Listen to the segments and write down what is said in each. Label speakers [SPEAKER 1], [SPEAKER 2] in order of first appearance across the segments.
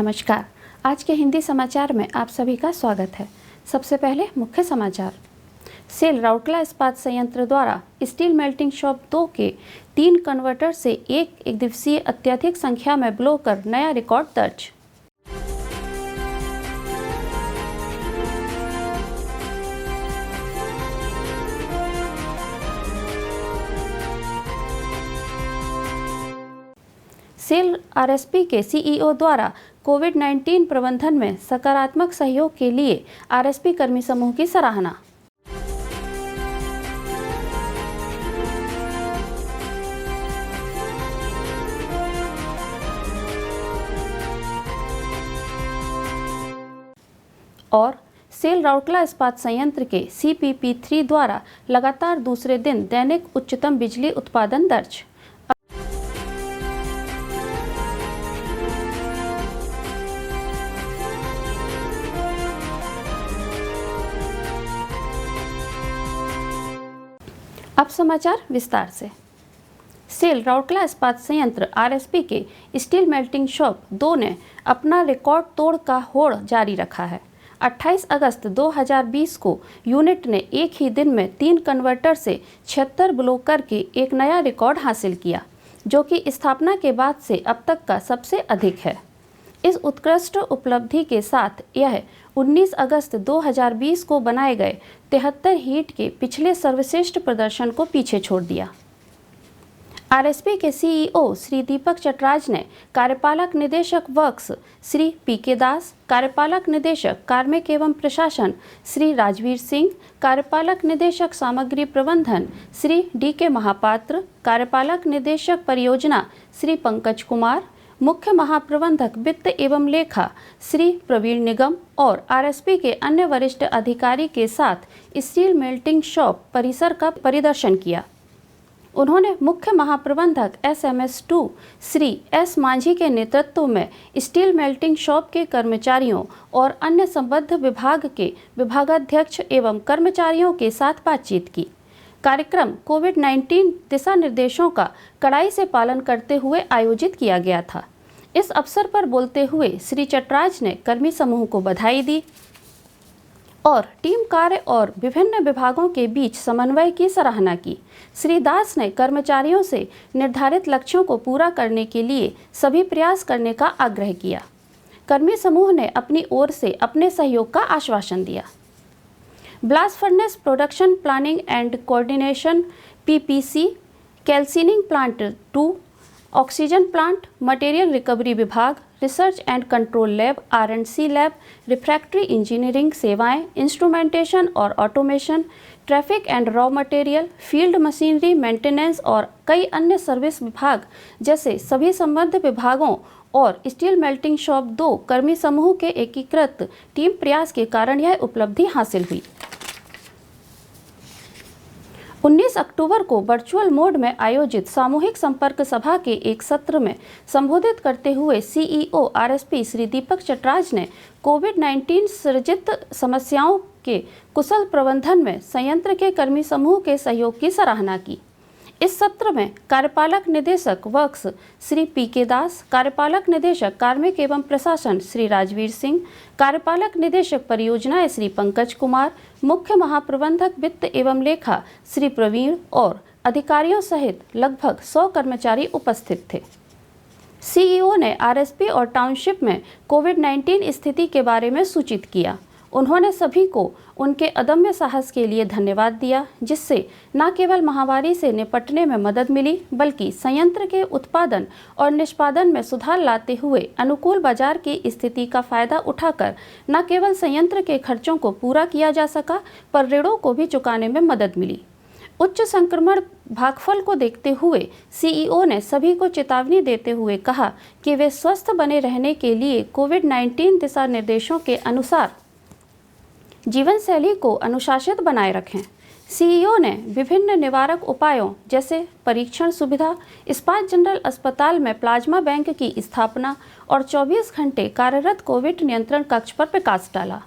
[SPEAKER 1] नमस्कार। आज के हिंदी समाचार में आप सभी का स्वागत है। सबसे पहले मुख्य समाचार। सेल राउरकेला इस्पात संयंत्र द्वारा स्टील मेल्टिंग शॉप 2 के 3 कन्वर्टर से एक दिवसीय अत्यधिक संख्या में ब्लो कर नया रिकॉर्ड दर्ज। सेल आरएसपी के सीईओ द्वारा कोविड-19 प्रबंधन में सकारात्मक सहयोग के लिए आरएसपी कर्मी समूह की सराहना। और सेल राउरकेला इस्पात संयंत्र के CPP3 द्वारा लगातार दूसरे दिन दैनिक उच्चतम बिजली उत्पादन दर्ज। अब समाचार विस्तार से। सेल राउरकेला इस्पात संयंत्र आरएसपी के स्टील मेल्टिंग शॉप 2 ने अपना रिकॉर्ड तोड़ का होड़ जारी रखा है। 28 अगस्त 2020 को यूनिट ने एक ही दिन में 3 कन्वर्टर से 76 ब्लो करके एक नया रिकॉर्ड हासिल किया, जो कि स्थापना के बाद से अब तक का सबसे अधिक है। इस उत्कृष्ट उपलब्धि के साथ यह 19 अगस्त 2020 को बनाए गए 73 हीट के पिछले सर्वश्रेष्ठ प्रदर्शन को पीछे छोड़ दिया। आरएसपी के सीईओ श्री दीपक चटराज ने कार्यपालक निदेशक वर्क्स श्री पीके दास, कार्यपालक निदेशक कार्मिक एवं प्रशासन श्री राजवीर सिंह, कार्यपालक निदेशक सामग्री प्रबंधन श्री डीके महापात्र, कार्यपालक निदेशक परियोजना श्री पंकज कुमार, मुख्य महाप्रबंधक वित्त एवं लेखा श्री प्रवीण निगम और आरएसपी के अन्य वरिष्ठ अधिकारी के साथ स्टील मेल्टिंग शॉप परिसर का परिदर्शन किया। उन्होंने मुख्य महाप्रबंधक SMS2 श्री S मांझी के नेतृत्व में स्टील मेल्टिंग शॉप के कर्मचारियों और अन्य संबद्ध विभाग के विभागाध्यक्ष एवं कर्मचारियों के साथ बातचीत की। कार्यक्रम कोविड-19 दिशा निर्देशों का कड़ाई से पालन करते हुए आयोजित किया गया था। इस अवसर पर बोलते हुए श्री चटराज ने कर्मी समूह को बधाई दी और टीम कार्य और विभिन्न विभागों के बीच समन्वय की सराहना की। श्री दास ने कर्मचारियों से निर्धारित लक्ष्यों को पूरा करने के लिए सभी प्रयास करने का आग्रह किया। कर्मी समूह ने अपनी ओर से अपने सहयोग का आश्वासन दिया। Blast furnace production planning and coordination PPC, calcining plant 2, oxygen plant, material recovery विभाग, research and control lab R&C lab, refractory engineering सेवाएं, इंस्ट्रूमेंटेशन और automation, traffic and raw material, field machinery maintenance और कई अन्य सर्विस विभाग जैसे सभी संबद्ध विभागों और स्टील मेल्टिंग शॉप 2 कर्मी समूह के एकीकृत टीम प्रयास के कारण यह उपलब्धि हासिल हुई। 19 अक्टूबर को वर्चुअल मोड में आयोजित सामूहिक संपर्क सभा के एक सत्र में संबोधित करते हुए सीईओ आरएसपी श्री दीपक चटराज ने कोविड-19 सृजित समस्याओं के कुशल प्रबंधन में संयंत्र के कर्मी समूह के सहयोग की सराहना की। इस सत्र में कार्यपालक निदेशक वर्क्स श्री पीके दास, कार्यपालक निदेशक कार्मिक एवं प्रशासन श्री राजवीर सिंह, कार्यपालक निदेशक परियोजना श्री पंकज कुमार, मुख्य महाप्रबंधक वित्त एवं लेखा श्री प्रवीण और अधिकारियों सहित लगभग 100 कर्मचारी उपस्थित थे। सीईओ ने आरएसपी और टाउनशिप में कोविड-19 स्थिति के बारे में सूचित किया। उन्होंने सभी को उनके अदम्य साहस के लिए धन्यवाद दिया, जिससे न केवल महामारी से निपटने में मदद मिली बल्कि संयंत्र के उत्पादन और निष्पादन में सुधार लाते हुए अनुकूल बाजार की स्थिति का फायदा उठाकर न केवल संयंत्र के खर्चों को पूरा किया जा सका पर ऋणों को भी चुकाने में मदद मिली। उच्च संक्रमण भागफल को देखते हुए सीईओ ने सभी को चेतावनी देते हुए कहा कि वे स्वस्थ बने रहने के लिए कोविड-19 दिशा निर्देशों के अनुसार जीवन शैली को अनुशासित बनाए रखें। सीईओ ने विभिन्न निवारक उपायों जैसे परीक्षण सुविधा, इस्पात जनरल अस्पताल में प्लाज्मा बैंक की स्थापना और 24 घंटे कार्यरत कोविड नियंत्रण कक्ष पर प्रकाश डाला।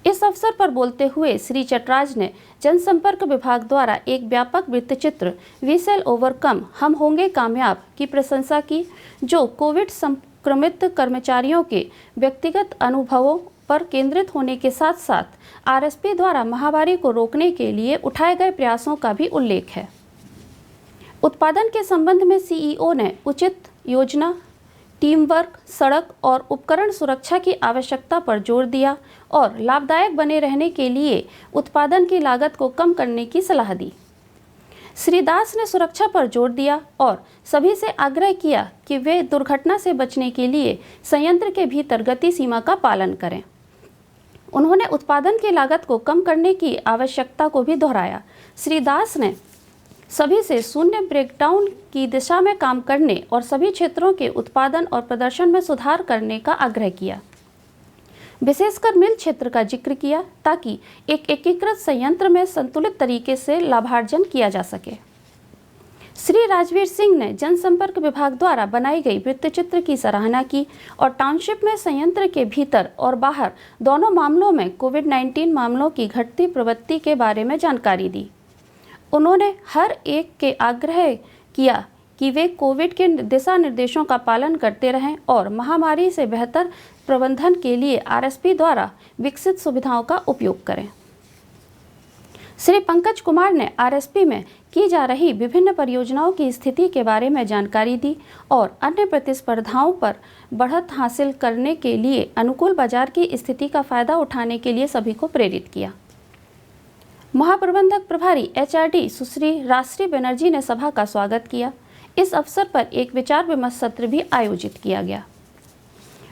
[SPEAKER 1] इस अवसर पर बोलते हुए श्री चटराज ने जनसंपर्क विभाग द्वारा एक व्यापक वृत्तचित्र वी शैल ओवरकम, हम होंगे कामयाब की प्रशंसा की, जो कोविड क्रमित कर्मचारियों के व्यक्तिगत अनुभवों पर केंद्रित होने के साथ साथ आरएसपी द्वारा महामारी को रोकने के लिए उठाए गए प्रयासों का भी उल्लेख है। उत्पादन के संबंध में सीईओ ने उचित योजना, टीम वर्क, सड़क और उपकरण सुरक्षा की आवश्यकता पर जोर दिया और लाभदायक बने रहने के लिए उत्पादन की लागत को कम करने की सलाह दी। श्री दास ने सुरक्षा पर जोर दिया और सभी से आग्रह किया कि वे दुर्घटना से बचने के लिए संयंत्र के भीतर गति सीमा का पालन करें। उन्होंने उत्पादन की लागत को कम करने की आवश्यकता को भी दोहराया। श्री दास ने सभी से शून्य ब्रेकडाउन की दिशा में काम करने और सभी क्षेत्रों के उत्पादन और प्रदर्शन में सुधार करने का आग्रह किया। विशेषकर मिल क्षेत्र का जिक्र किया ताकि एक एकीकृत संयंत्र में संतुलित तरीके से लाभार्जन किया जा सके। श्री राजवीर सिंह ने जनसंपर्क विभाग द्वारा बनाई गई वृत्तचित्र की सराहना की और टाउनशिप में संयंत्र के भीतर और बाहर दोनों मामलों में कोविड-19 मामलों की घटती प्रवृत्ति के बारे में जानकारी दी। उन्होंने हर एक के आग्रह किया कि वे कोविड के दिशा निर्देशों का पालन करते रहें और महामारी से बेहतर प्रबंधन के लिए आरएसपी द्वारा विकसित सुविधाओं का उपयोग करें। श्री पंकज कुमार ने आरएसपी में की जा रही विभिन्न परियोजनाओं की स्थिति के बारे में जानकारी दी और अन्य प्रतिस्पर्धाओं पर बढ़त हासिल करने के लिए अनुकूल बाजार की स्थिति का फायदा उठाने के लिए सभी को प्रेरित किया। महाप्रबंधक प्रभारी एचआरडी सुश्री राजश्री बनर्जी ने सभा का स्वागत किया। इस अवसर पर एक विचार विमर्श सत्र भी आयोजित किया गया।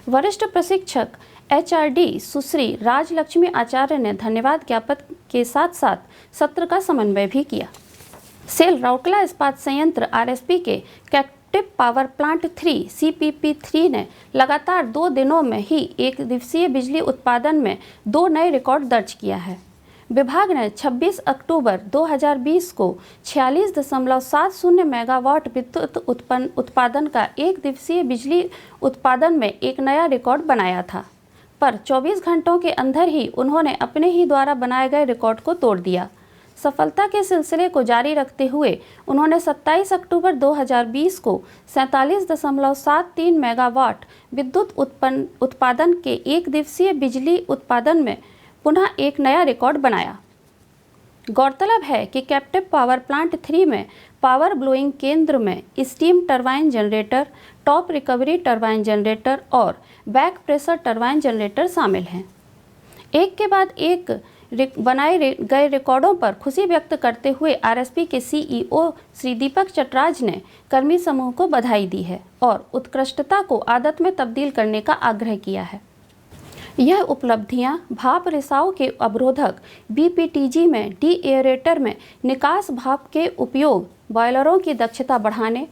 [SPEAKER 1] वरिष्ठ प्रशिक्षक एचआरडी सुश्री राजलक्ष्मी आचार्य ने धन्यवाद ज्ञापन के साथ साथ सत्र का समन्वय भी किया। सेल राउरकेला इस्पात संयंत्र आरएसपी के कैप्टिव पावर प्लांट 3 CPP3 ने लगातार 2 दिनों में ही एक दिवसीय बिजली उत्पादन में 2 नए रिकॉर्ड दर्ज किया है। विभाग ने 26 अक्टूबर 2020 को 46.70 मेगावाट विद्युत उत्पादन का एक दिवसीय बिजली उत्पादन में एक नया रिकॉर्ड बनाया था, पर 24 घंटों के अंदर ही उन्होंने अपने ही द्वारा बनाए गए रिकॉर्ड को तोड़ दिया। सफलता के सिलसिले को जारी रखते हुए उन्होंने 27 अक्टूबर 2020 को 47.73 मेगावाट विद्युत उत्पादन के एक दिवसीय बिजली उत्पादन में पुनः एक नया रिकॉर्ड बनाया। गौरतलब है कि कैप्टिव पावर प्लांट 3 में पावर ब्लोइंग केंद्र में steam turbine generator, top recovery turbine generator और बैक प्रेशर टरबाइन जनरेटर शामिल हैं। एक के बाद एक बनाए गए रिकॉर्डों पर खुशी व्यक्त करते हुए आरएसपी के सीईओ श्री दीपक चटराज ने कर्मी समूह को बधाई दी है और उत्कृष्टता को आदत में तब्दील करने का आग्रह किया है। यह उपलब्धियां भाप रिसाव के अवरोधक बीपीटीजी में डीएरेटर में निकास भाप के उपयोग, बॉयलरों की दक्षता बढ़ाने,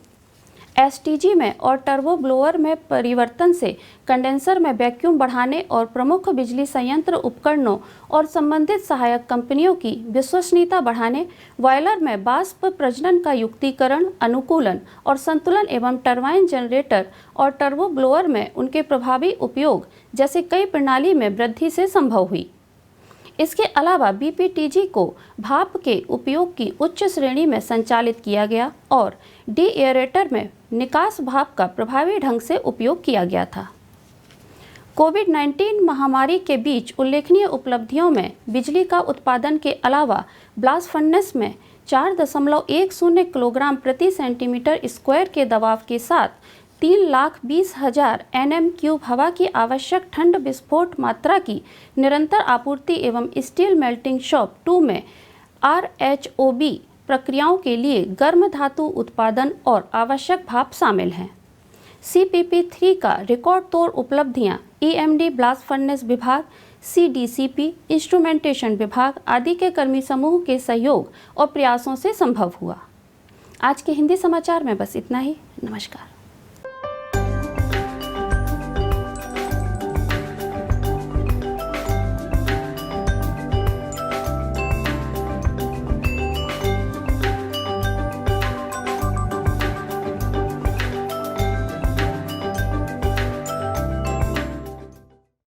[SPEAKER 1] एसटीजी में और टर्बो ब्लोअर में परिवर्तन से कंडेंसर में वैक्यूम बढ़ाने और प्रमुख बिजली संयंत्र उपकरणों और संबंधित सहायक कंपनियों की विश्वसनीयता बढ़ाने, बॉयलर में वाष्प प्रजनन का युक्तिकरण, अनुकूलन और संतुलन एवं टरबाइन जनरेटर और टर्बो ब्लोअर में उनके प्रभावी उपयोग जैसे कई प्रणाली में वृद्धि से संभव हुई। इसके अलावा बीपीटीजी को भाप के उपयोग की उच्च श्रेणी में संचालित किया गया और डीएरेटर में निकास भाप का प्रभावी ढंग से उपयोग किया गया था। कोविड-19 महामारी के बीच उल्लेखनीय उपलब्धियों में बिजली का उत्पादन के अलावा ब्लास्ट फर्नेस में 4.10 किलोग्राम प्रति सेंटीमीटर स्क्वायर के दबाव के साथ 3,20,000 nm³ हवा की आवश्यक ठंड विस्फोट मात्रा की निरंतर आपूर्ति एवं स्टील मेल्टिंग शॉप 2 में RHOB प्रक्रियाओं के लिए गर्म धातु उत्पादन और आवश्यक भाप शामिल हैं। CPP3 का रिकॉर्ड तोड़ उपलब्धियां EMD ब्लास्ट फर्नेस विभाग, CDCP इंस्ट्रूमेंटेशन विभाग आदि के कर्मी समूह के सहयोग और प्रयासों से संभव हुआ। आज के हिंदी समाचार में बस इतना ही। नमस्कार।